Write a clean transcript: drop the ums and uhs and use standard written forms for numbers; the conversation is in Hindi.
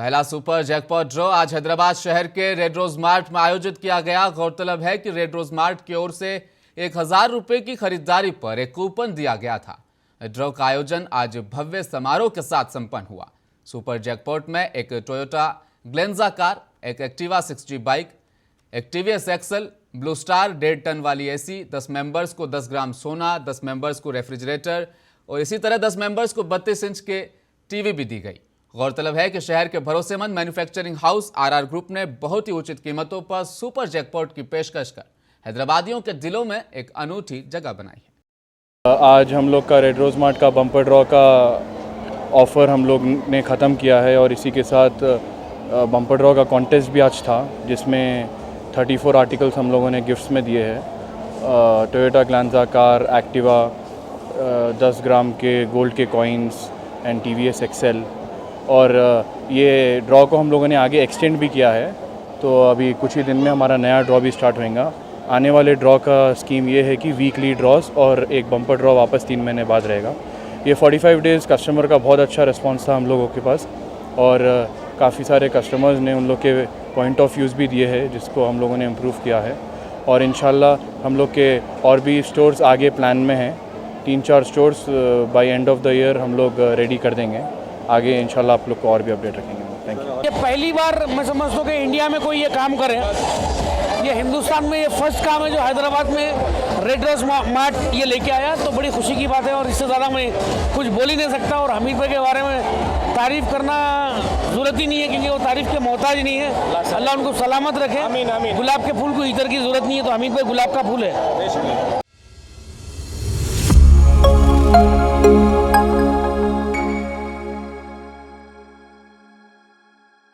पहला सुपर जैकपॉट ड्रॉ आज हैदराबाद शहर के रेड रोज मार्ट में आयोजित किया गया। गौरतलब है कि रेड रोज मार्ट की ओर से 1000 रुपए की खरीदारी पर एक कूपन दिया गया था। ड्रॉ का आयोजन आज भव्य समारोह के साथ संपन्न हुआ। सुपर जैकपॉट में एक टोयोटा ग्लेंजा कार, एक एक्टिवा 6G बाइक, एक TVS Excel, Blue Star 1.5 ton वाली एसी, 10 मेंबर्स को 10 ग्राम सोना, 10 मेंबर्स को रेफ्रिजरेटर और इसी तरह 10 मेंबर्स को 32 इंच के टीवी भी दी गई। गौरतलब है कि शहर के भरोसेमंद मैन्युफैक्चरिंग हाउस RR ग्रुप ने बहुत ही उचित कीमतों पर सुपर जैकपॉट की पेशकश कर हैदराबादियों के दिलों में एक अनूठी जगह बनाई है। आज हम लोग का रेड रोज मार्ट का बम्पर ड्रॉ का ऑफ़र हम लोग ने ख़त्म किया है और इसी के साथ बम्पर ड्रॉ का कॉन्टेस्ट भी आज था, जिसमें 34 आर्टिकल्स हम लोगों ने गिफ्ट्स में दिए हैं। टोयोटा ग्लेंजा कार, एक्टिवा, 10 ग्राम के गोल्ड के कॉइन्स एंड TVS एक्सेल। और ये ड्रॉ को हम लोगों ने आगे एक्सटेंड भी किया है, तो अभी कुछ ही दिन में हमारा नया ड्रॉ भी स्टार्ट होएगा। आने वाले ड्रॉ का स्कीम ये है कि वीकली ड्रॉज और एक बम्पर ड्रॉ वापस 3 महीने बाद रहेगा। ये 45 डेज़ कस्टमर का बहुत अच्छा रिस्पांस था हम लोगों के पास और काफ़ी सारे कस्टमर्स ने उन लोग के पॉइंट ऑफ व्यूज़ भी दिए हैं, जिसको हम लोगों ने इम्प्रूव किया है। और इंशाल्लाह हम लोग के और भी स्टोर्स आगे प्लान में हैं। 3-4 stores by end of the year हम लोग रेडी कर देंगे। आगे इंशाल्लाह आप लोग को और भी अपडेट रखेंगे। Thank you. ये पहली बार मैं समझता हूँ कि इंडिया में कोई ये काम करे। ये हिंदुस्तान में ये फर्स्ट काम है जो हैदराबाद में रेड रोज मार्ट ये लेके आया, तो बड़ी खुशी की बात है। और इससे ज़्यादा मैं कुछ बोल ही नहीं सकता। और हमीद भाई के बारे में तारीफ़ करना ज़रूरत ही नहीं है, क्योंकि वो तारीफ़ के मोहताज नहीं है। अल्लाह उनको सलामत रखे। आमीन आमीन। गुलाब के फूल को इतर की ज़रूरत नहीं है, तो हमीद भाई गुलाब का फूल है।